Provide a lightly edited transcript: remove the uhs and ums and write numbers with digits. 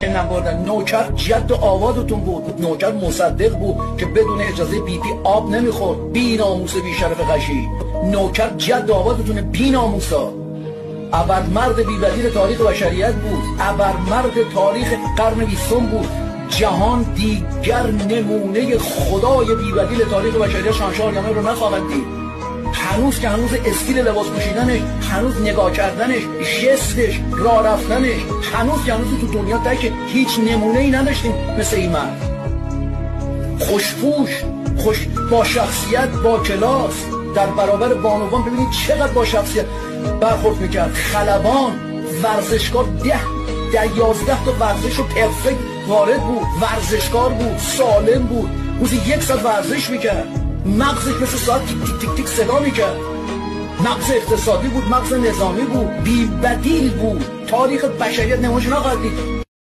نبردن. نوکر جد و آبادتون بود، نوکر مصدق بود که بدون اجازه بی پی آب نمیخورد. بی ناموس بی شرف قشی، نوکر جد و آبادتون بی ناموسا. ابرمرد بی بدیل تاریخ بشریت بود، ابرمرد تاریخ قرن 20 بود. جهان دیگر نمونه خدای بی بدیل تاریخ بشریت شاهنشاه آریامه رو نخواهد دید. هنوز که هنوز استیل لباس پوشیدنش، هنوز نگاه کردنش، ژستش، راه رفتنش، هنوز که هنوز تو دنیا تک هیچ نمونه‌ای نداشتیم مثل این مرد. خوشپوش، با شخصیت، با کلاس، در برابر بانوان ببینید چقدر با شخصیت برخورد میکرد. خلبان، ورزشکار، 11 تا ورزش رو پرفکت وارد بود، ورزشکار بود، سالم بود، روزی 1 ساعت ورزش میکرد، مغزش مثل ساعت تیک تیک تیک تیک صدا میکرد. مغز اقتصادی بود، مغز نظامی بود، بی بدیل بود. تاریخ بشریت نمونه‌اش نخواهد دید.